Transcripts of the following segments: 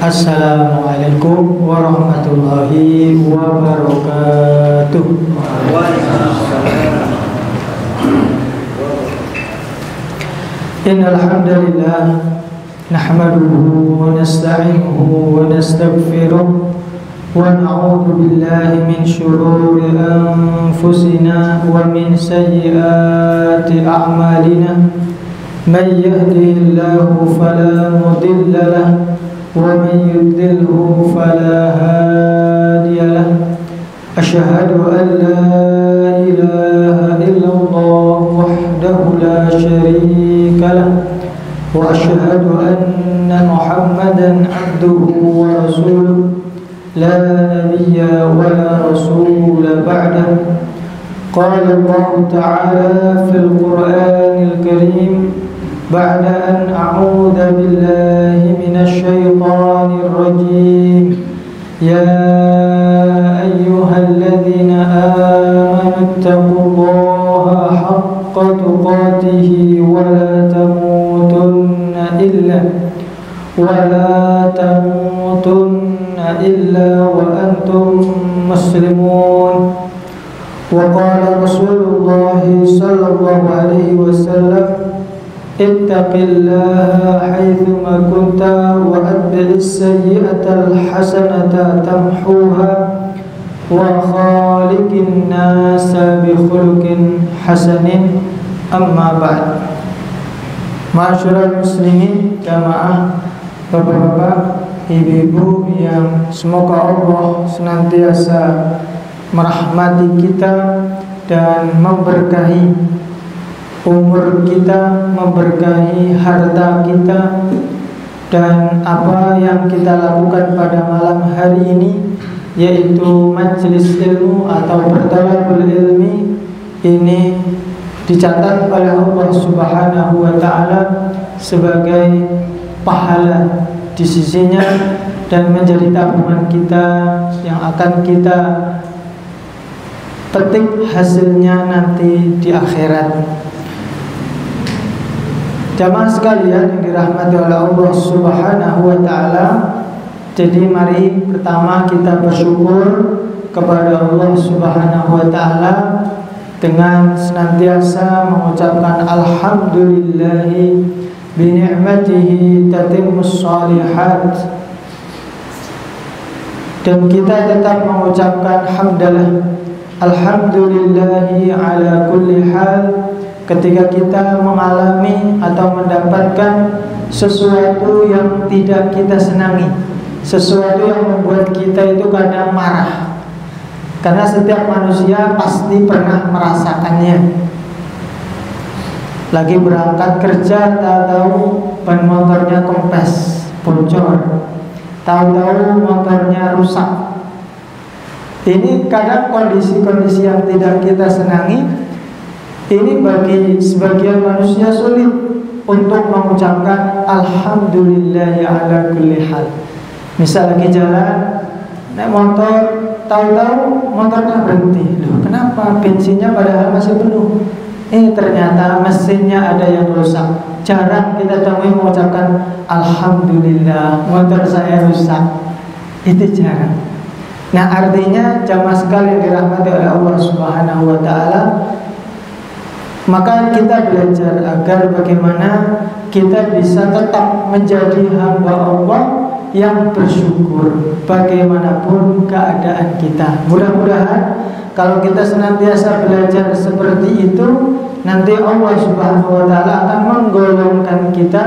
Assalamualaikum warahmatullahi wabarakatuh. Innal hamdalillah nahmaduhu wa nasta'inuhu wa nastaghfiruh wa na'udzu billahi min shururi anfusina wa min sayyiati a'malina. Man yahdihillahu fala mudilla lahu wa man yudlilhu fala hadiya lahu. Asyhadu an la ilaha illallah wahdahu la syarika lahu wa asyhadu anna Muhammadan abduhu wa rasuluh la nabiyya wa la rasula ba'dahu. Qala Allah ta'ala fil Qur'anil Karim بعد أن أعوذ بالله من الشيطان الرجيم يا أيها الذين آمنوا اتقوا الله حق تقاته ولا تموتن إلا وأنتم مسلمون. وقال رسول الله صلى الله عليه وسلم ittaqillaha haitsuma kunta wa atbi'is sayyi'ata alhasanata tamhuha wa khaliqin nasa bi khuluqin hasanin. Amma ba'd. Ma'asyiral muslimin, jamaah, bapak-bapak, ibu-ibu yang semoga Allah senantiasa merahmati kita dan memberkahi umur kita, memberkahi harta kita, dan apa yang kita lakukan pada malam hari ini, yaitu majelis ilmu atau bertalabul ilmi, ini dicatat oleh Allah Subhanahu wa ta'ala sebagai pahala di sisinya dan menjadi tabungan kita yang akan kita petik hasilnya nanti di akhirat. Jamaah sekalian yang dirahmati oleh Allah Subhanahu wa ta'ala, jadi mari pertama kita bersyukur kepada Allah Subhanahu wa ta'ala dengan senantiasa mengucapkan alhamdulillahi bi ni'matihi tatimmus shalihat, dan kita tetap mengucapkan hamdalah alhamdulillahi ala kulli hal ketika kita mengalami atau mendapatkan sesuatu yang tidak kita senangi, sesuatu yang membuat kita itu kadang marah. Karena setiap manusia pasti pernah merasakannya. Lagi berangkat kerja, tahu-tahu ban motornya kempes, bocor, tahu-tahu motornya rusak. Ini kadang kondisi-kondisi yang tidak kita senangi. Ini bagi sebagian manusia sulit untuk mengucapkan alhamdulillahi ala kulli hal. Misal lagi jalan naik motor, tahu-tahu motornya berhenti. Loh, kenapa? Bensinnya padahal masih penuh. Ternyata mesinnya ada yang rusak. Jarang kita temui mengucapkan alhamdulillah motor saya rusak. Itu jarang. Nah, artinya jamaah sekalian dirahmati oleh Allah Subhanahu wa ta'ala, maka kita belajar agar bagaimana kita bisa tetap menjadi hamba Allah yang bersyukur bagaimanapun keadaan kita. Mudah-mudahan kalau kita senantiasa belajar seperti itu, nanti Allah Subhanahu wa ta'ala akan menggolongkan kita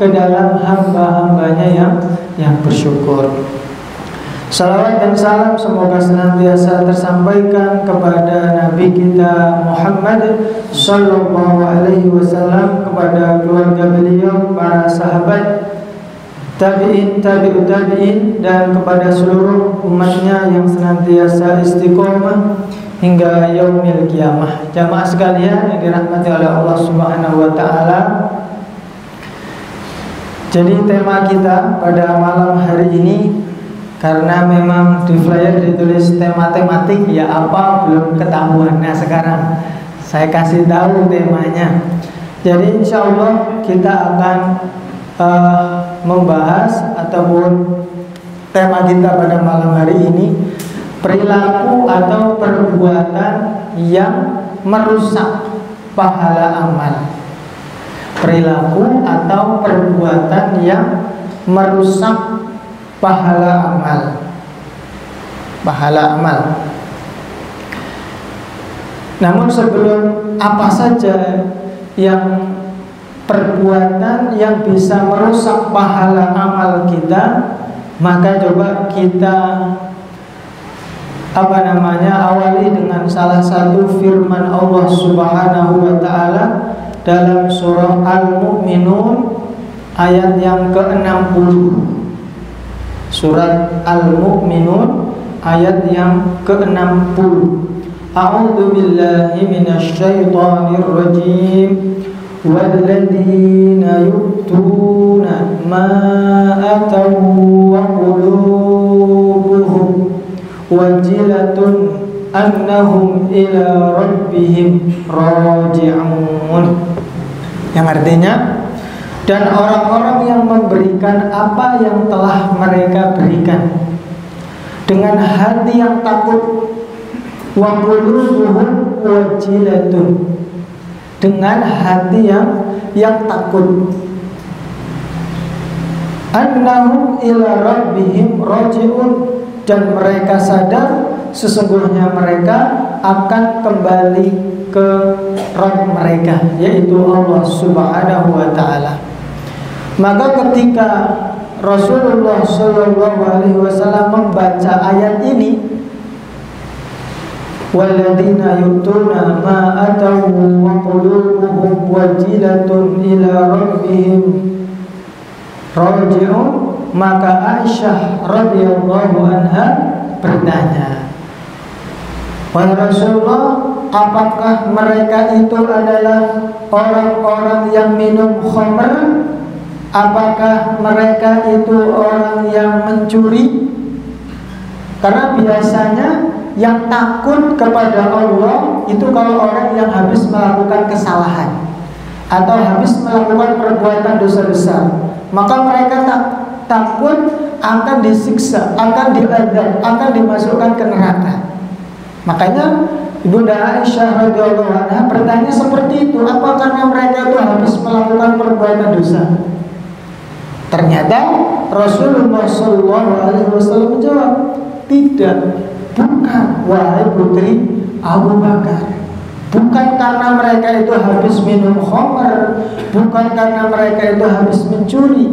ke dalam hamba-hambanya yang bersyukur. Salawat dan salam semoga senantiasa tersampaikan kepada Nabi kita Muhammad sallallahu alaihi wasallam, kepada keluarga beliau, para sahabat, tabi'in, tabi'ut tabi'in, dan kepada seluruh umatnya yang senantiasa istiqomah hingga yaumil qiyamah. Jamaah sekalian yang dirahmati oleh Allah Subhanahu wa ta'ala, jadi tema kita pada malam hari ini, karena memang di flyer ditulis tema tematik, ya apa belum ketahuan. Nah, sekarang saya kasih tahu temanya. Jadi insya Allah kita akan membahas ataupun tema kita pada malam hari ini, perilaku atau perbuatan yang merusak pahala amal. Perilaku atau perbuatan yang merusak pahala amal. Pahala amal. Namun sebelum apa saja yang perbuatan yang bisa merusak pahala amal kita, maka coba kita awali dengan salah satu firman Allah Subhanahu wa taala dalam surah Al-Mu'minun ayat yang ke-60. Surat Al-Mu'minun ayat yang ke-60. A'udzu billahi minasyaitonir rajim. Walladzina yu'tuna ma ataw wa qulubuhum wajilatun annahum ila rabbihim raji'un. Yang artinya, dan orang-orang yang memberikan apa yang telah mereka berikan dengan hati yang takut, wa qulubuhum wajilatun, dengan hati yang takut, annahum ila rabbihim raji'un, dan mereka sadar sesungguhnya mereka akan kembali ke Rabb mereka, yaitu Allah Subhanahu wa taala. Maka ketika Rasulullah sallallahu alaihi wasallam membaca ayat ini, walladzina yu'tuna ma ataw wa qulubuhum wajilatun ila rabbihim raji'un, maka Aisyah radhiyallahu anha bertanya, wahai Rasulullah, apakah mereka itu adalah orang-orang yang minum khamr? Apakah mereka itu orang yang mencuri? Karena biasanya yang takut kepada Allah itu kalau orang yang habis melakukan kesalahan atau habis melakukan perbuatan dosa besar, maka mereka takut akan disiksa, akan diazab, akan dimasukkan ke neraka. Makanya Ibunda Aisyah radhiyallahu anha bertanya seperti itu, apa karena mereka itu habis melakukan perbuatan dosa? Ternyata Rasulullah SAW menjawab, tidak, bukan, wahai putri Abu Bakar. Bukan karena mereka itu habis minum khamr, bukan karena mereka itu habis mencuri,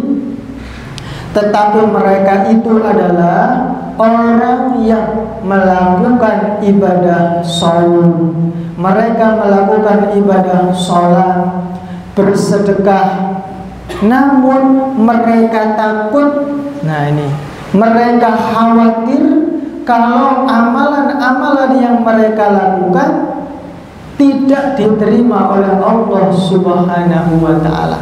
tetapi mereka itu adalah orang yang melakukan ibadah shaum. Mereka melakukan ibadah sholat, bersedekah, namun mereka takut. Nah ini, mereka khawatir kalau amalan-amalan yang mereka lakukan tidak diterima oleh Allah Subhanahu wa ta'ala.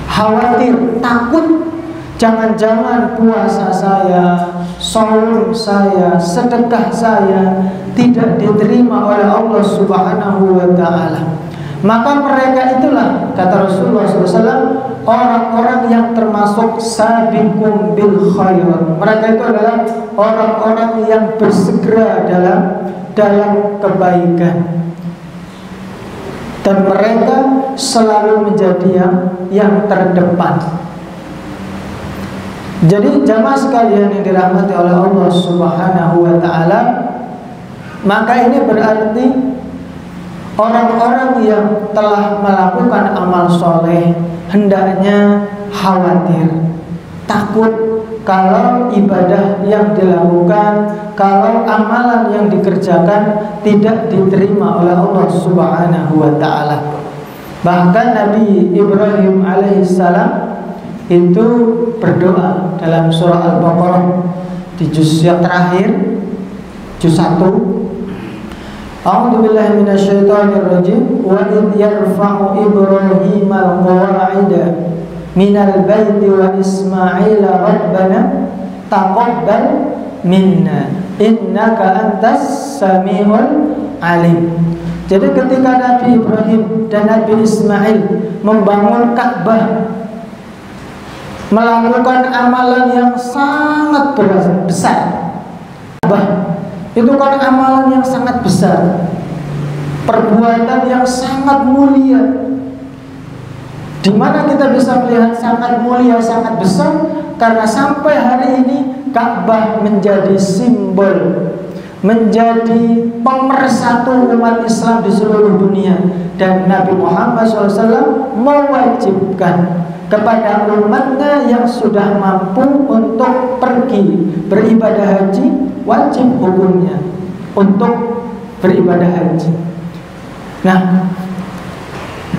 Khawatir, takut, jangan-jangan puasa saya, shaum saya, sedekah saya tidak diterima oleh Allah Subhanahu wa ta'ala. Maka mereka itulah, kata Rasulullah SAW, orang-orang yang termasuk sabiqun bil khairat. Mereka itu adalah orang-orang yang bersegera dalam kebaikan, dan mereka selalu menjadi yang terdepan. Jadi jamaah sekalian yang dirahmati oleh Allah Subhanahu wa ta'ala, maka ini berarti orang-orang yang telah melakukan amal soleh hendaknya khawatir, takut kalau ibadah yang dilakukan, kalau amalan yang dikerjakan tidak diterima oleh Allah Subhanahu wa ta'ala. Bahkan Nabi Ibrahim alaihissalam itu berdoa dalam surah Al-Baqarah di juz yang terakhir, juz 1. A'udzu billahi minasyaitonir rajim. Wa id yarfa'u Ibrahim al-qawa'ida minal baiti wa Ismail rabbana taqabbal minna innaka antas samiul alim. Jadi ketika Nabi Ibrahim dan Nabi Ismail membangun Ka'bah, melakukan amalan yang sangat besar. Itu kan amalan yang sangat besar, perbuatan yang sangat mulia. Di mana kita bisa melihat sangat mulia, sangat besar? Karena sampai hari ini Ka'bah menjadi simbol, menjadi pemersatu umat Islam di seluruh dunia. Dan Nabi Muhammad SAW mewajibkan kepada umatnya yang sudah mampu untuk pergi beribadah haji, wajib hukumnya untuk beribadah haji. Nah,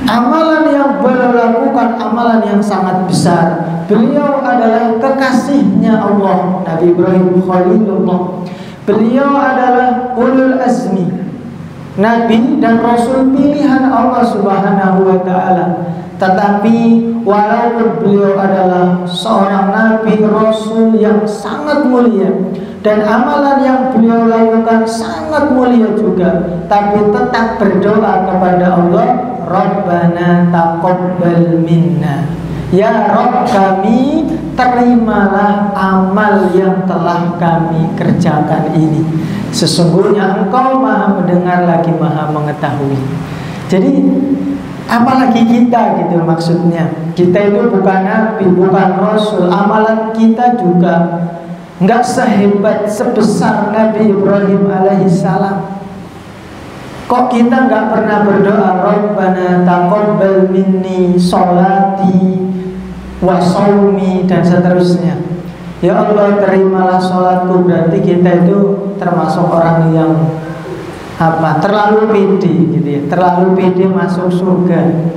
amalan yang beliau lakukan amalan yang sangat besar. Beliau adalah kekasihnya Allah, Nabi Ibrahim Khalilullah. Beliau adalah ulul azmi, Nabi dan Rasul pilihan Allah Subhanahu wa ta'ala. Tetapi walaupun beliau adalah seorang Nabi Rasul yang sangat mulia, dan amalan yang beliau lakukan sangat mulia juga, tapi tetap berdoa kepada Allah, Rabbana taqabbal minna, ya Rabb kami, terimalah amal yang telah kami kerjakan ini. Sesungguhnya Engkau Maha mendengar lagi Maha mengetahui. Jadi apalagi kita gitu maksudnya. Kita itu bukan Nabi, bukan Rasul. Amalan kita juga nggak sehebat sebesar Nabi Ibrahim alaihissalam. Kok kita nggak pernah berdoa Rabbana taqabbal minni sholati wa shaumi dan seterusnya. Ya Allah terimalah sholatku. Berarti kita itu termasuk orang yang terlalu pede gitu ya, terlalu pede masuk surga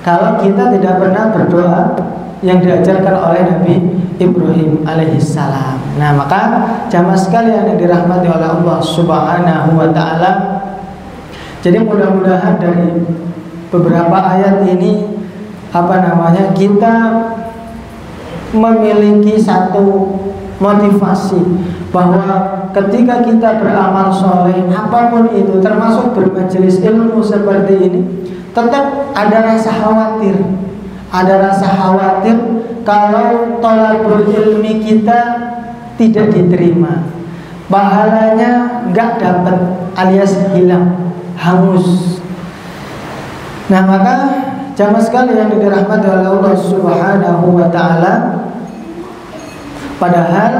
kalau kita tidak pernah berdoa yang diajarkan oleh Nabi Ibrahim alaihissalam. Nah, maka jamaah sekalian yang dirahmati oleh Allah Subhanahu wa ta'ala, jadi mudah-mudahan dari beberapa ayat ini kita memiliki satu motivasi bahwa ketika kita beramal soleh apapun itu, termasuk bermajelis ilmu seperti ini, tetap ada rasa khawatir. Ada rasa khawatir kalau thalabul ilmi kita tidak diterima, pahalanya nggak dapat alias hilang, hangus. Nah, maka jamaah sekalian yang dirahmati oleh Allah Subhanahu wa ta'ala, padahal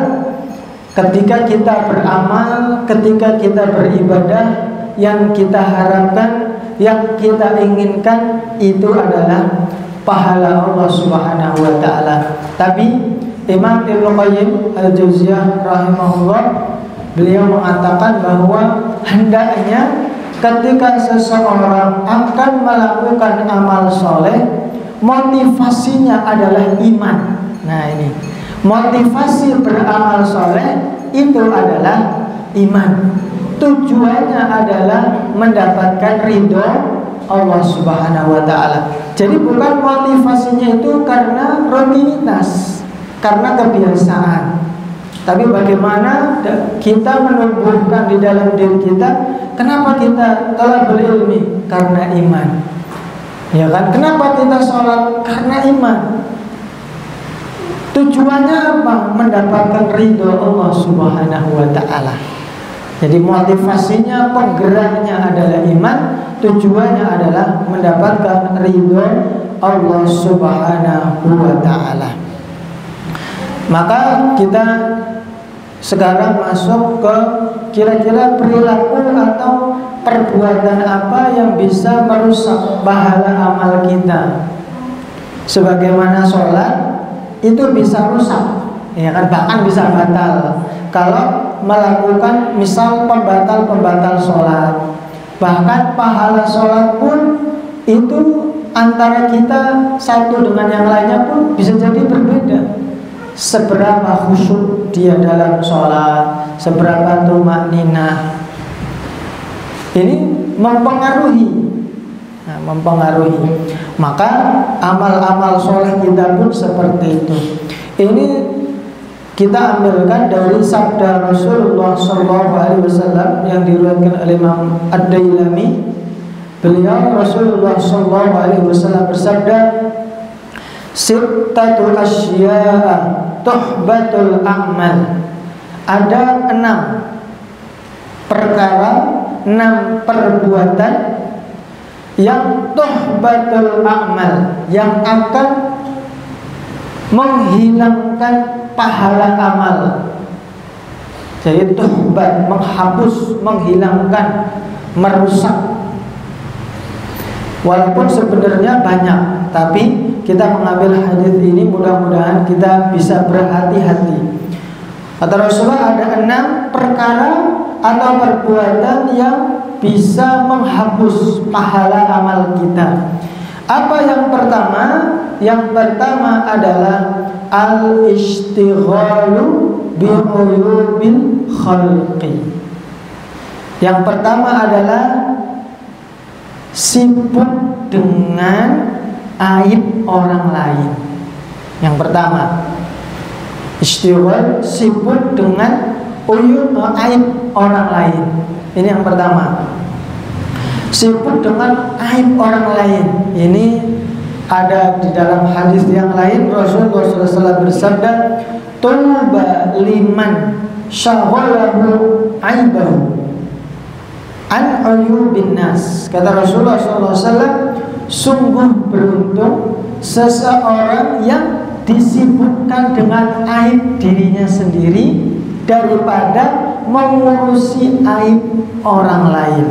ketika kita beramal, ketika kita beribadah, yang kita harapkan, yang kita inginkan itu adalah pahala Allah Subhanahu wa ta'ala. Tapi Imam Ibnu Qayyim al-Jauziyah rahimahullah, beliau mengatakan bahwa hendaknya ketika seseorang akan melakukan amal soleh, motivasinya adalah iman. Nah, ini motivasi beramal soleh itu adalah iman. Tujuannya adalah mendapatkan ridho Allah Subhanahu wa ta'ala. Jadi bukan motivasinya itu karena rutinitas, karena kebiasaan. Tapi bagaimana kita menumbuhkan di dalam diri kita, kenapa kita telah berilmi? Karena iman. Ya kan? Kenapa kita sholat? Karena iman. Tujuannya apa? Mendapatkan ridho Allah Subhanahu wa ta'ala. Jadi motivasinya, penggeraknya adalah iman, tujuannya adalah mendapatkan ridho Allah Subhanahu wa ta'ala. Maka kita sekarang masuk ke kira-kira perilaku atau perbuatan apa yang bisa merusak pahala amal kita. Sebagaimana sholat itu bisa rusak, ya kan, bahkan bisa batal kalau melakukan misal pembatal sholat. Bahkan pahala sholat pun itu antara kita satu dengan yang lainnya pun bisa jadi berbeda. Seberapa khusyuk dia dalam sholat, seberapa tumakninah, ini mempengaruhi. Nah, mempengaruhi. Maka amal-amal soleh kita pun seperti itu. Ini kita ambilkan dari sabda Rasulullah SAW yang diriwayatkan oleh Imam Ad-Dailami. Beliau Rasulullah SAW bersabda, sittatu asya'a tuhbatul a'mal. Ada 6 perkara, 6 perbuatan yang tuhbatul a'mal, yang akan menghilangkan pahala amal. Jadi tuhbat, menghapus, menghilangkan, merusak. Walaupun sebenarnya banyak, tapi kita mengambil hadis ini mudah-mudahan kita bisa berhati-hati. Kata Rasulullah ada 6 perkara atau perbuatan yang bisa menghapus pahala amal kita. Apa yang pertama? Yang pertama adalah al-ishtighalu bi'uyubil khalqi. Yang pertama adalah sibuk dengan aib orang lain. Yang pertama, istighfar, sibuk dengan aib orang lain. Ini yang pertama. Sibuk dengan aib orang lain. Ini ada di dalam hadis yang lain, Rasulullah SAW bersabda, "Tuba liman syaghalahu aibahu an uyubin nas." Kata Rasulullah SAW, sungguh beruntung seseorang yang disibukkan dengan aib dirinya sendiri daripada mengurusi aib orang lain.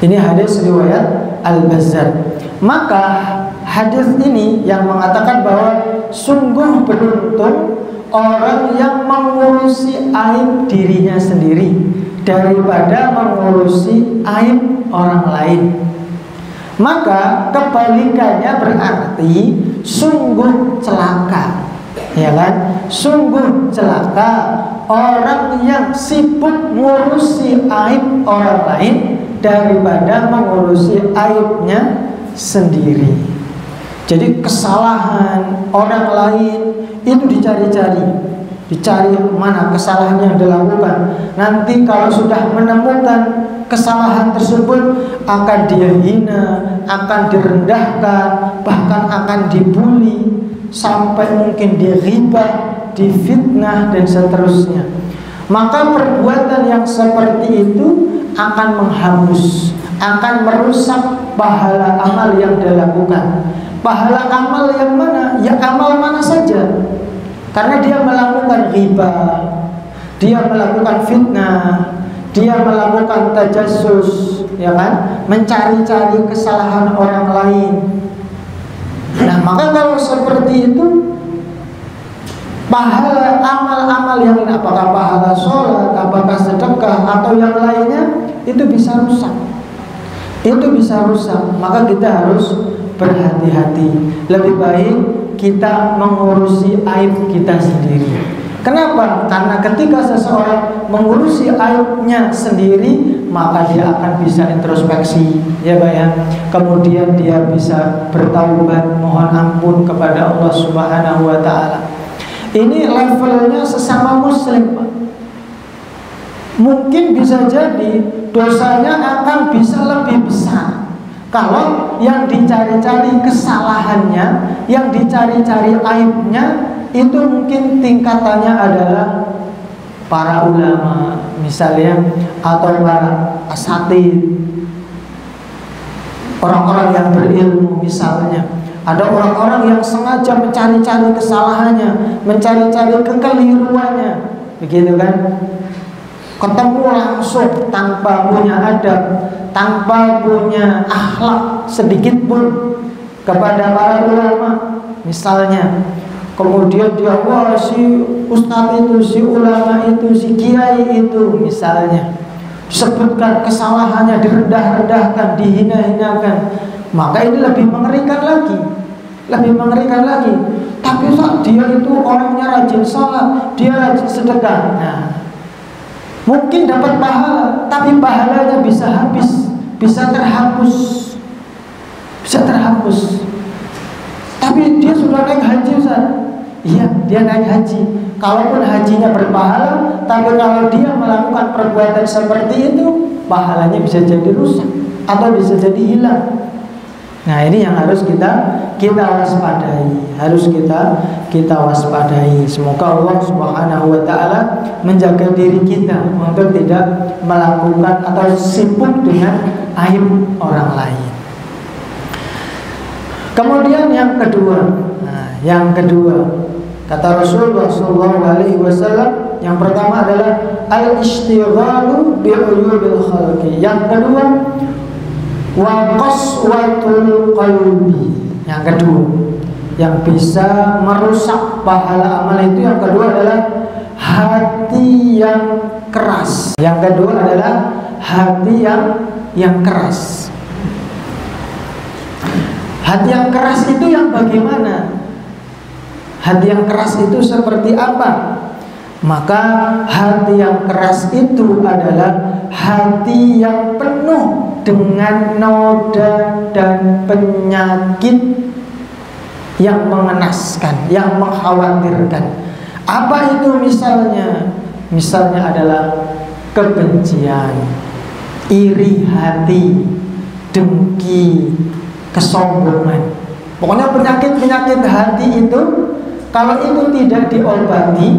Ini hadis riwayat Al-Bazzar. Maka hadis ini yang mengatakan bahwa sungguh beruntung orang yang mengurusi aib dirinya sendiri daripada mengurusi aib orang lain. Maka kebalikannya berarti sungguh celaka, ya kan? Sungguh celaka orang yang sibuk ngurusi aib orang lain daripada mengurusi aibnya sendiri. Jadi kesalahan orang lain itu dicari mana kesalahan yang dilakukan. Nanti kalau sudah menemukan kesalahan tersebut, akan dia hina, akan direndahkan, bahkan akan dibully, sampai mungkin diribah, difitnah dan seterusnya. Maka perbuatan yang seperti itu akan menghapus, akan merusak pahala amal yang dilakukan. Pahala amal yang mana? Ya amal mana saja. Karena dia melakukan riba, dia melakukan fitnah, dia melakukan tajassus, ya kan? Mencari-cari kesalahan orang lain. Nah, maka kalau seperti itu, pahala amal-amal yang lain, apakah pahala sholat, apakah sedekah, atau yang lainnya, itu bisa rusak. Itu bisa rusak. Maka kita harus berhati-hati. Lebih baik kita mengurusi aib kita sendiri. Kenapa? Karena ketika seseorang mengurusi aibnya sendiri, maka dia akan bisa introspeksi, ya Pak ya. Kemudian dia bisa bertaubat, mohon ampun kepada Allah Subhanahu wa taala. Ini levelnya sesama muslim, Pak. Mungkin bisa jadi dosanya akan bisa lebih besar kalau yang dicari-cari kesalahannya, yang dicari-cari aibnya, itu mungkin tingkatannya adalah para ulama misalnya, atau para asatid, orang-orang yang berilmu misalnya. Ada orang-orang yang sengaja mencari-cari kesalahannya, mencari-cari kekeliruannya, begitu kan? Ketemu langsung tanpa punya adab, tanpa punya akhlak sedikit pun kepada para ulama misalnya. Kemudian dia, wah si ustadz itu, si ulama itu, si kiai itu misalnya, sebutkan kesalahannya, direndah-rendahkan, dihina-hinakan. Maka ini lebih mengerikan lagi, lebih mengerikan lagi. Tapi dia itu orangnya rajin salat, dia rajin sedekah. Nah, mungkin dapat pahala, tapi pahalanya bisa habis, bisa terhapus, bisa terhapus. Tapi dia sudah naik haji, Ustaz. Iya, dia naik haji. Kalaupun hajinya berpahala, tapi kalau dia melakukan perbuatan seperti itu, pahalanya bisa jadi rusak atau bisa jadi hilang. Nah, ini yang harus kita waspadai, harus kita waspadai. Semoga Allah Subhanahu wa taala menjaga diri kita untuk tidak melakukan atau sibuk dengan aib orang lain. Kemudian yang kedua, kata Rasulullah SAW, yang pertama adalah al-ishtighalu bi'uyubil khalqi. Yang kedua, wa qaswatul qalbi. Yang kedua, yang bisa merusak pahala amal itu, yang kedua adalah hati yang keras. Yang kedua adalah hati yang keras. Hati yang keras itu yang bagaimana? Hati yang keras itu seperti apa? Maka hati yang keras itu adalah hati yang penuh dengan noda dan penyakit yang mengenaskan, yang mengkhawatirkan. Apa itu misalnya? Misalnya adalah kebencian, iri hati, dengki, kesombongan. Pokoknya penyakit-penyakit hati itu, kalau itu tidak diobati,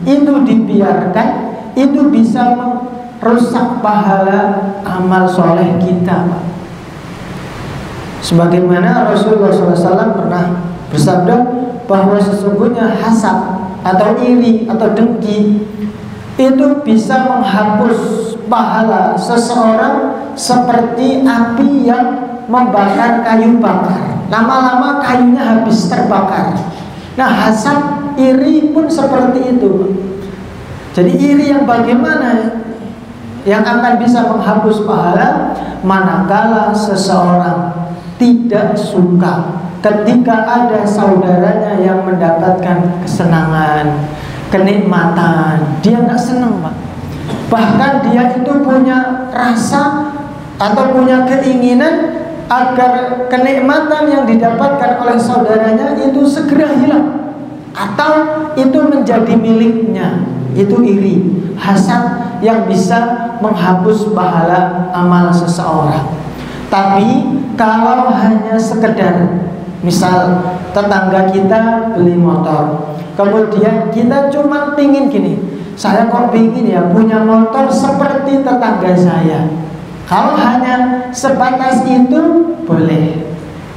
itu dibiarkan, itu bisa merusak pahala amal soleh kita, Pak. Sebagaimana Rasulullah SAW pernah bersabda bahwa sesungguhnya hasad atau iri atau dengki itu bisa menghapus pahala seseorang seperti api yang membakar kayu bakar. Lama-lama kayunya habis terbakar. Nah, hasad, iri pun seperti itu. Jadi iri yang bagaimana? Yang akan bisa menghapus pahala manakala seseorang tidak suka ketika ada saudaranya yang mendapatkan kesenangan, kenikmatan. Dia nggak senang, Pak. Bahkan dia itu punya rasa atau punya keinginan agar kenikmatan yang didapatkan oleh saudaranya itu segera hilang atau itu menjadi miliknya. Itu iri, hasad yang bisa menghapus pahala amal seseorang. Tapi kalau hanya sekedar, misal tetangga kita beli motor, kemudian kita cuma pingin gini, saya kok pingin ya punya motor seperti tetangga saya. Kalau hanya sebatas itu boleh,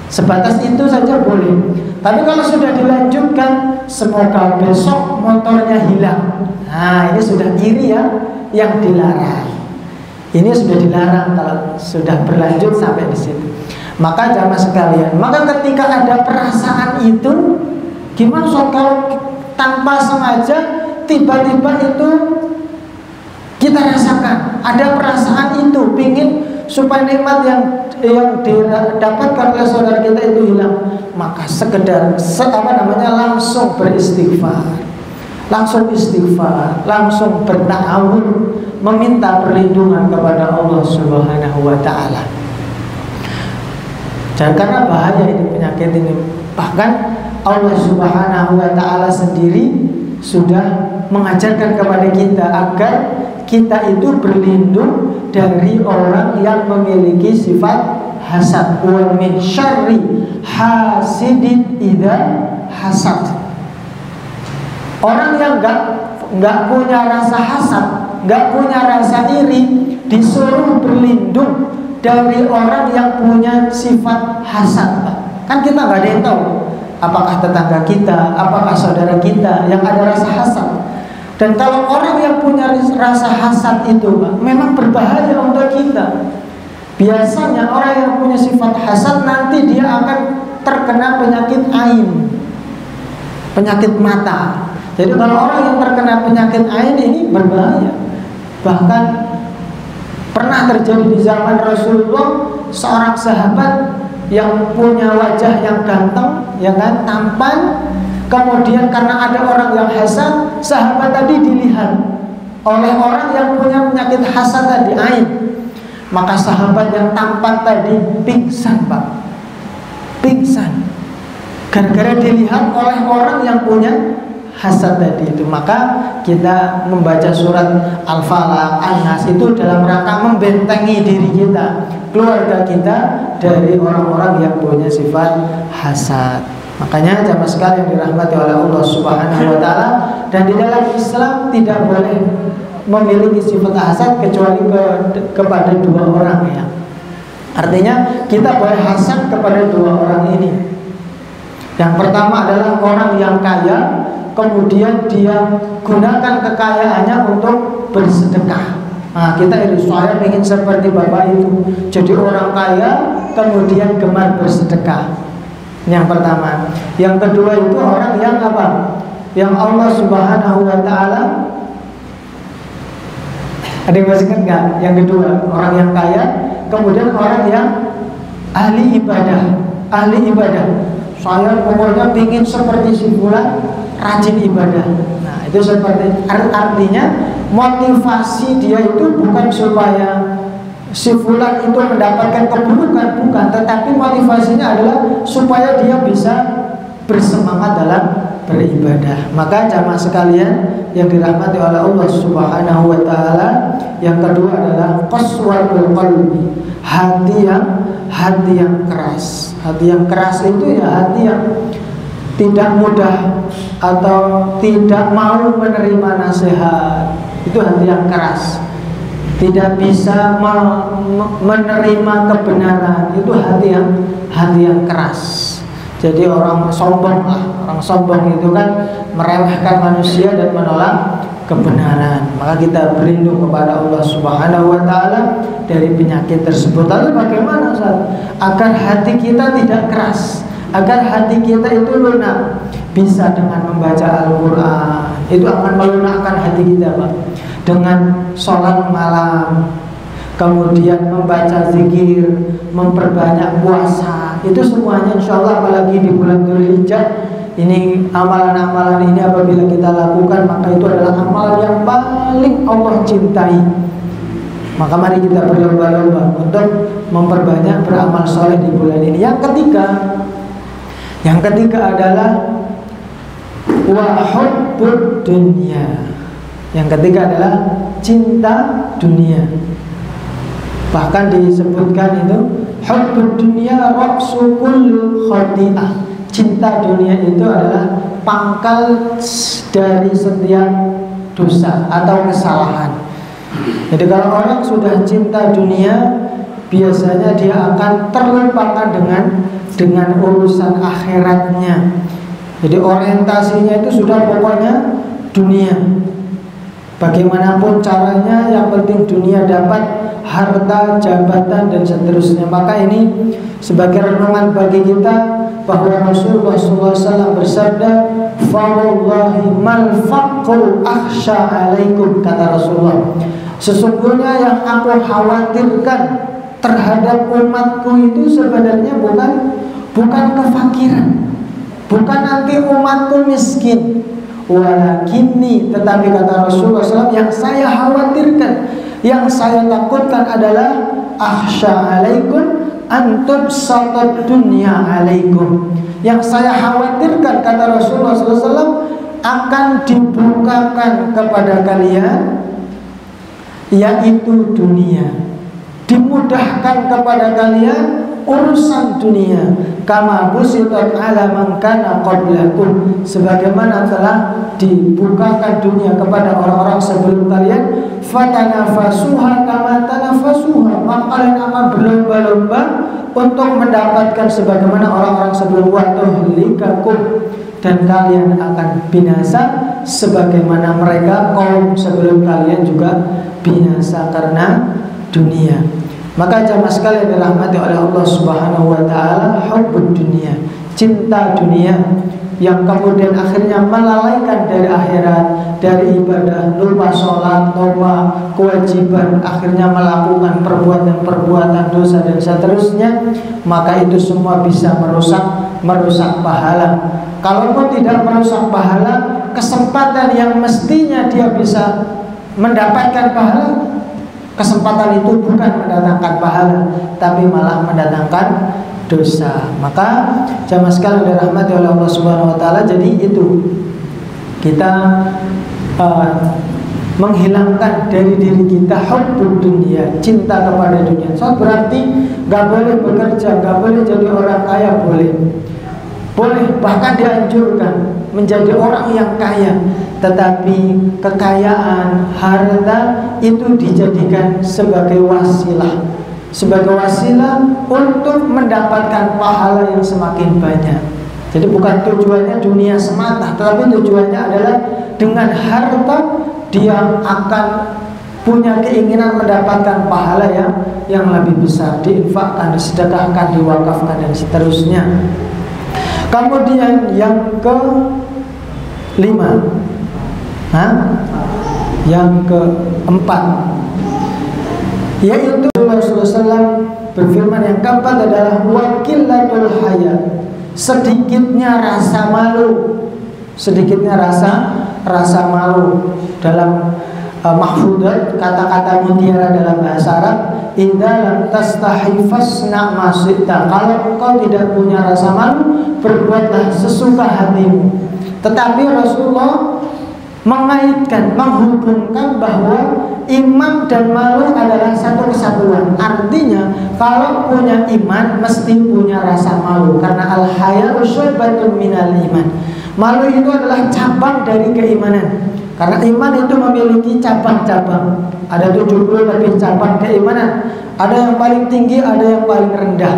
sebatas itu saja boleh. Tapi kalau sudah dilanjutkan, semoga besok motornya hilang. Nah, ini sudah iri ya, yang dilarang. Ini sudah dilarang kalau sudah berlanjut sampai di situ. Maka jamaah sekalian, maka ketika ada perasaan itu, gimana soal kalau tanpa sengaja tiba-tiba itu kita rasakan ada perasaan itu, pingin supaya nikmat yang didapatkan oleh saudara kita itu hilang, maka sekedar langsung beristighfar, langsung istighfar, langsung bertawun, meminta perlindungan kepada Allah Subhanahu wa taala. Dan karena bahaya ini penyakit ini, bahkan Allah Subhanahu wa taala sendiri sudah mengajarkan kepada kita agar kita itu berlindung dari orang yang memiliki sifat hasad. Wa min syarri hasidin idza hasad. Orang yang enggak punya rasa hasad, enggak punya rasa iri, disuruh berlindung dari orang yang punya sifat hasad. Kan kita enggak ada yang tahu apakah tetangga kita, apakah saudara kita yang ada rasa hasad. Dan kalau orang yang punya rasa hasad itu, Pak, memang berbahaya untuk kita. Biasanya orang yang punya sifat hasad nanti dia akan terkena penyakit ain, penyakit mata. Jadi kalau orang yang terkena penyakit ain ini berbahaya. Bahkan pernah terjadi di zaman Rasulullah, seorang sahabat yang punya wajah yang ganteng, ya kan, tampan. Kemudian karena ada orang yang hasad, sahabat tadi dilihat oleh orang yang punya penyakit hasad tadi, ain. Maka sahabat yang tampan tadi pingsan, Pak. Pingsan. Gara-gara dilihat oleh orang yang punya hasad tadi itu. Maka kita membaca surat Al-Falaq, An-Nas itu dalam rangka membentengi diri kita, keluarga kita dari orang-orang yang punya sifat hasad. Makanya jamaah sekalian yang dirahmati oleh Allah Subhanahu wa taala, dan di dalam Islam tidak boleh memiliki sifat hasad kecuali kepada dua orang ya. Artinya kita boleh hasad kepada dua orang ini. Yang pertama adalah orang yang kaya, kemudian dia gunakan kekayaannya untuk bersedekah. Nah, kita itu saya ingin seperti bapak itu, jadi orang kaya kemudian gemar bersedekah. Yang pertama. Yang kedua itu orang yang apa? Yang Allah Subhanahu wa taala, ada yang masih ingat nggak? Yang kedua, orang yang kaya, kemudian orang yang ahli ibadah. Ahli ibadah, saya pokoknya ingin seperti si fulan, rajin ibadah. Nah itu seperti, artinya motivasi dia itu bukan supaya si fulan itu mendapatkan keburukan, bukan, tetapi motivasinya adalah supaya dia bisa bersemangat dalam beribadah. Maka jamaah sekalian yang dirahmati oleh Allah Subhanahu wa taala, yang kedua adalah qaswatul qalbi, hati yang keras. Hati yang keras itu ya hati yang tidak mudah atau tidak mau menerima nasihat. Itu hati yang keras. Tidak bisa menerima kebenaran. Itu hati yang keras. Jadi orang sombong lah. Orang sombong itu kan meremehkan manusia dan menolak kebenaran. Maka kita berlindung kepada Allah Subhanahu wa taala dari penyakit tersebut. Lalu bagaimana Ustaz? Agar hati kita tidak keras, agar hati kita itu lunak. Bisa dengan membaca Al-Qur'an. Itu akan melunakkan hati kita, Pak. Dengan sholat malam, kemudian membaca zikir, memperbanyak puasa. Itu semuanya insya Allah, apalagi di bulan Dzulhijjah ini, amalan-amalan ini apabila kita lakukan, maka itu adalah amalan yang paling Allah cintai. Maka mari kita berlomba-lomba untuk memperbanyak beramal soleh di bulan ini. Yang ketiga adalah wa hubbud dunya. Yang ketiga adalah cinta dunia. Bahkan disebutkan itu hubbud dunya ra'su kulli khati'ah. Cinta dunia itu adalah pangkal dari setiap dosa atau kesalahan. Jadi kalau orang sudah cinta dunia, biasanya dia akan terlupakan dengan urusan akhiratnya. Jadi orientasinya itu sudah pokoknya dunia. Bagaimanapun caranya, yang penting dunia dapat, harta, jabatan, dan seterusnya. Maka ini sebagai renungan bagi kita bahwa Rasulullah SAW bersabda, "Fawallahi mal faqru akhsha alaikum," kata Rasulullah. Sesungguhnya yang aku khawatirkan terhadap umatku itu sebenarnya bukan kefakiran, bukan nanti umatku miskin, walakinni, tetapi kata Rasulullah SAW, yang saya khawatirkan, yang saya takutkan adalah akhsha alaikum antum satad dunya alaikum. Yang saya khawatirkan, kata Rasulullah SAW, akan dibukakan kepada kalian, yaitu dunia. Dimudahkan kepada kalian urusan dunia, kama busitat ala man kana qablakum, sebagaimana telah dibukakan dunia kepada orang-orang sebelum kalian. Fatanafasuha kama tanafasuha, maka kalian akan berlomba-lomba untuk mendapatkan sebagaimana orang-orang sebelum. Wa tuhlikakum, dan kalian akan binasa sebagaimana mereka kaum sebelum kalian juga binasa karena dunia. Maka jamaah sekalian dirahmati oleh Allah Subhanahu wa taala, hubbud dunia, cinta dunia, yang kemudian akhirnya melalaikan dari akhirat, dari ibadah, lupa sholat, lupa kewajiban, akhirnya melakukan perbuatan dosa dan seterusnya. Maka itu semua bisa merusak pahala. Kalaupun tidak merusak pahala, kesempatan yang mestinya dia bisa mendapatkan pahala, kesempatan itu bukan mendatangkan pahala, tapi malah mendatangkan dosa. Maka jamaah sekalian dirahmati oleh Allah Subhanahu wa taala, jadi itu kita menghilangkan dari diri kita hubbud dunia, cinta kepada dunia. So berarti nggak boleh bekerja, nggak boleh jadi orang kaya, boleh bahkan dianjurkan menjadi orang yang kaya, tetapi kekayaan, harta itu dijadikan sebagai wasilah untuk mendapatkan pahala yang semakin banyak. Jadi bukan tujuannya dunia semata, tetapi tujuannya adalah dengan harta dia akan punya keinginan mendapatkan pahala yang lebih besar, diinfakkan, disedekahkan, diwakafkan, dan seterusnya. Kemudian yang kelima, yang keempat, yaitu Rasulullah SAW berfirman, yang keempat adalah wakilatul haya, sedikitnya rasa malu. Sedikitnya rasa malu. Dalam mahfudat, kata-kata mutiara dalam bahasa Arab, idza lam tastahi fasna ma syi'ta. Kalau engkau tidak punya rasa malu, berbuatlah sesuka hatimu. Tetapi Rasulullah mengaitkan, menghubungkan bahwa iman dan malu adalah satu kesatuan. Artinya kalau punya iman mesti punya rasa malu, karena al-haya'u syu'batun minal iman. Malu itu adalah cabang dari keimanan. Karena iman itu memiliki cabang-cabang. Ada 70 lebih cabang keimanan. Ada yang paling tinggi, ada yang paling rendah.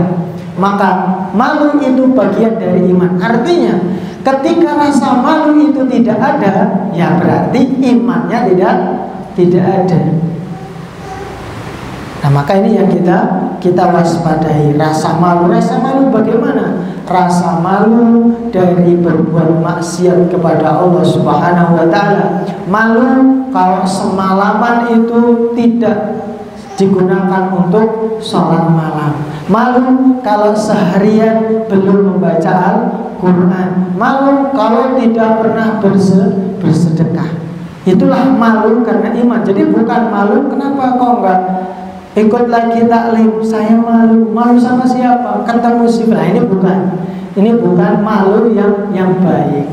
Maka malu itu bagian dari iman. Artinya ketika rasa malu itu tidak ada, ya berarti imannya tidak ada. Nah, maka ini yang kita waspadai. Rasa malu bagaimana? Rasa malu dari berbuat maksiat kepada Allah Subhanahu wa ta'ala. Malu kalau semalaman itu tidak digunakan untuk sholat malam. Malu kalau seharian belum membaca Al-Quran. Malu kalau tidak pernah bersedekah. Itulah malu karena iman. Jadi bukan malu kenapa kok enggak ikut lagi taklim, saya malu sama siapa? Ketemu si nah, ini bukan malu yang baik.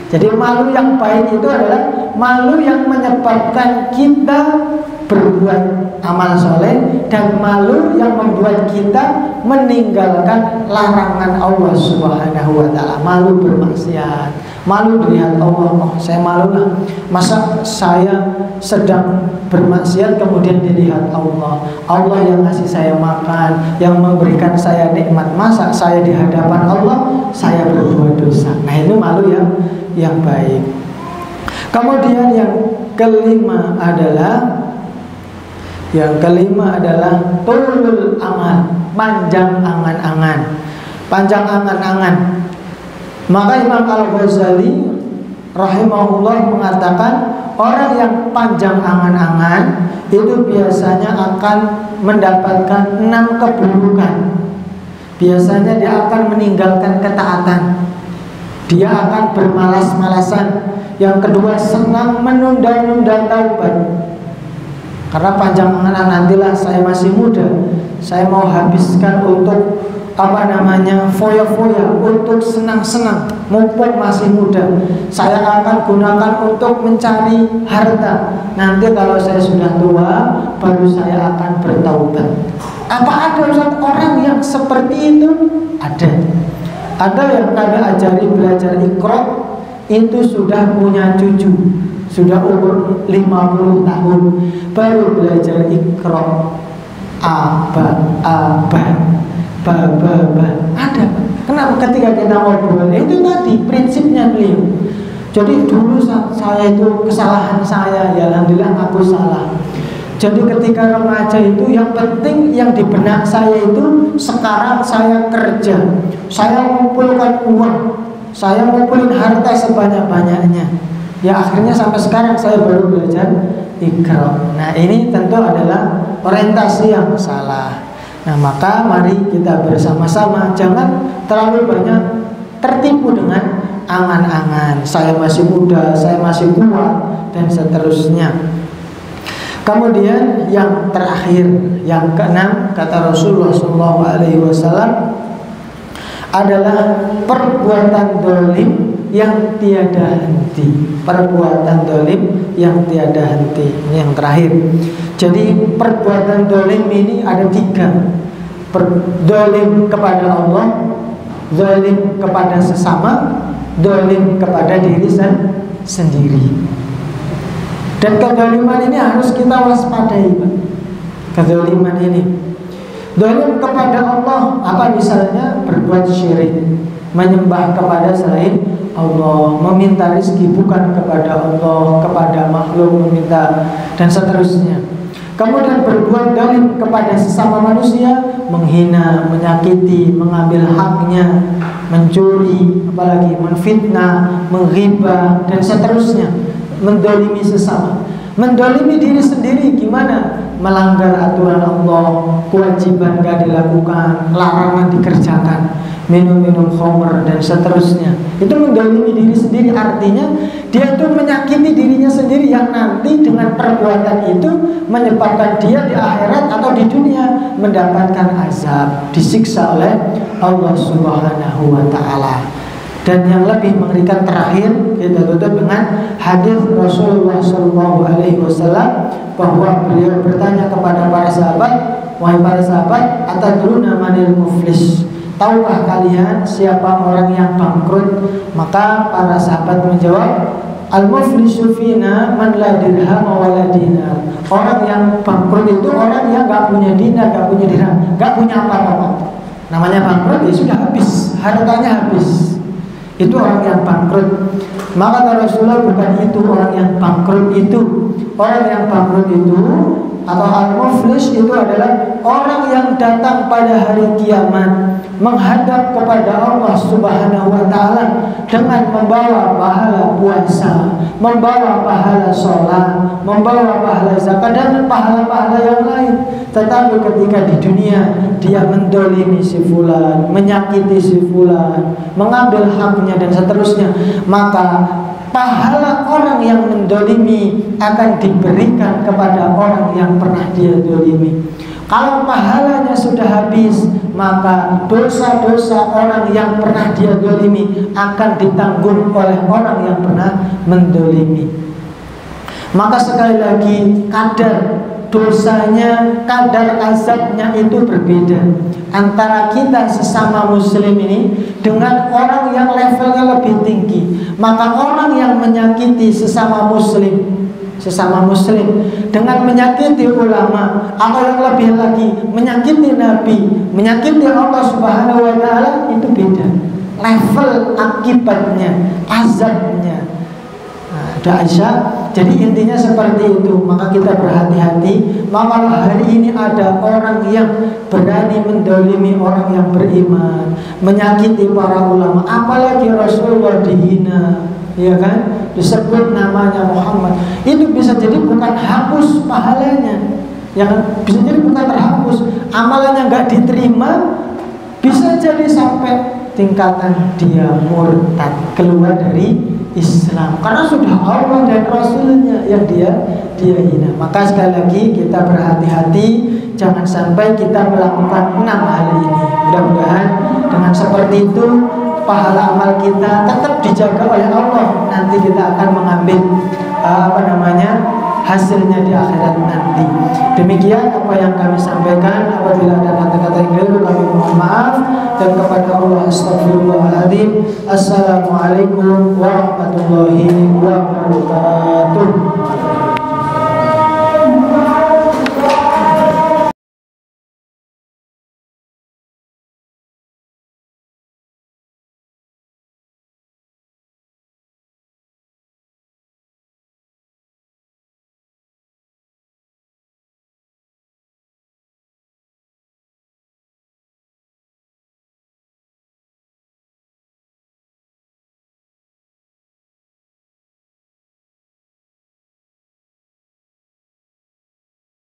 Jadi malu yang baik itu adalah malu yang menyebabkan kita berbuat amal soleh, dan malu yang membuat kita meninggalkan larangan Allah Subhanahu wa ta'ala. Malu bermaksiat, malu dilihat Allah. Oh, saya malu lah, masa saya sedang bermaksiat kemudian dilihat Allah yang ngasih saya makan, yang memberikan saya nikmat, masa saya di hadapan Allah saya berbuat dosa. Nah, ini malu yang baik. Kemudian yang kelima adalah tulul amal, panjang angan-angan. Maka Imam Al-Ghazali rahimahullah mengatakan, orang yang panjang angan-angan itu biasanya akan mendapatkan 6 keburukan. Biasanya dia akan meninggalkan ketaatan, dia akan bermalas-malasan. Yang kedua, senang menunda-nunda taubat. Karena panjang angan, nantilah saya masih muda, saya mau habiskan untuk foya-foya, untuk senang-senang, mumpung masih muda. Saya akan gunakan untuk mencari harta. Nanti kalau saya sudah tua, baru saya akan bertaubat. Apa ada orang yang seperti itu? Ada yang kami ajari belajar Iqra, itu sudah punya cucu, sudah umur 50 tahun, baru belajar Iqra. Ada. Kenapa? Ketika kita ngobrol, itu tadi prinsipnya beliau. Jadi dulu saya itu kesalahan saya, ya alhamdulillah aku salah. Jadi ketika remaja itu yang penting yang di benak saya itu, sekarang saya kerja, saya mengumpulkan uang, saya ngumpulin harta sebanyak-banyaknya. Ya akhirnya sampai sekarang saya baru belajar Iqra. Nah, ini tentu adalah orientasi yang salah. Nah, maka mari kita bersama-sama jangan terlalu banyak tertipu dengan angan-angan. Saya masih muda, saya masih kuat, dan seterusnya. Kemudian yang terakhir, yang keenam, kata Rasulullah SAW adalah perbuatan dolim yang tiada henti. Perbuatan dolim yang tiada henti. Ini yang terakhir. Jadi perbuatan dolim ini ada 3. Dolim kepada Allah, dolim kepada sesama, dolim kepada diri sendiri. Dan kedoliman ini harus kita waspadai, Pak. Kedoliman ini, dolim kepada Allah, apa misalnya? Berbuat syirik, menyembah kepada selain Allah, meminta rezeki bukan kepada Allah, kepada makhluk meminta, dan seterusnya. Kemudian berbuat dolim kepada sesama manusia, menghina, menyakiti, mengambil haknya, mencuri, apalagi menfitnah, menghibah, dan seterusnya. Mendolimi sesama. Mendolimi diri sendiri gimana? Melanggar aturan Allah, kewajiban gak dilakukan, larangan dikerjakan, minum-minum khamr dan seterusnya. Itu mendolimi diri sendiri, artinya dia itu menyakiti dirinya sendiri yang nanti dengan perbuatan itu menyebabkan dia di akhirat atau di dunia mendapatkan azab, disiksa oleh Allah Subhanahu wa ta'ala. Dan yang lebih mengerikan terakhir, kita tutup dengan hadis Rasulullah SAW bahwa beliau bertanya kepada para sahabat, wahai para sahabat, atadruna manil muflis? Tahukah kalian siapa orang yang bangkrut? Maka para sahabat menjawab, al-muflisu fina man la dirham wa la dinar. Orang yang bangkrut itu orang yang gak punya dinar, gak punya dirham, gak punya apa-apa. Namanya bangkrut ya sudah habis, hartanya habis. Itu orang yang bangkrut. Maka Rasulullah, bukan itu orang yang bangkrut itu. Orang yang bangkrut itu atau al-muflis itu adalah orang yang datang pada hari kiamat menghadap kepada Allah Subhanahu wa ta'ala dengan membawa pahala puasa, membawa pahala sholat, membawa pahala zakat dan pahala-pahala yang lain. Tetapi ketika di dunia dia mendolimi si fulan, menyakiti si fulan, mengambil haknya dan seterusnya, maka pahala orang yang mendolimi akan diberikan kepada orang yang pernah dia dolimi. Kalau pahalanya sudah habis, maka dosa-dosa orang yang pernah dia dolimi akan ditanggung oleh orang yang pernah mendolimi. Maka sekali lagi, kadar dosanya, kadar azabnya itu berbeda antara kita sesama muslim ini dengan orang yang levelnya lebih tinggi. Maka orang yang menyakiti sesama muslim dengan menyakiti ulama, atau yang lebih lagi menyakiti Nabi, menyakiti Allah Subhanahu wa ta'ala, itu beda level akibatnya, azabnya. Aisyah. Jadi intinya seperti itu. Maka kita berhati-hati. Maka hari ini ada orang yang berani mendolimi orang yang beriman, menyakiti para ulama, apalagi Rasulullah dihina, ya kan, disebut namanya Muhammad. Itu bisa jadi bukan hapus pahalanya, yang bisa jadi bukan terhapus, amalannya nggak diterima, bisa jadi sampai tingkatan dia murtad, keluar dari Islam, karena sudah Allah dan Rasulnya yang dia hina. Maka sekali lagi kita berhati-hati, jangan sampai kita melakukan 6 hal ini. Mudah-mudahan dengan seperti itu pahala amal kita tetap dijaga oleh Allah. Nanti kita akan mengambil hasilnya di akhirat nanti. Demikian apa yang kami sampaikan. Apabila ada kata-kata yang keliru, kami mohon maaf. Dan kepada Allah astagfirullahaladzim. Assalamualaikum warahmatullahi wabarakatuh.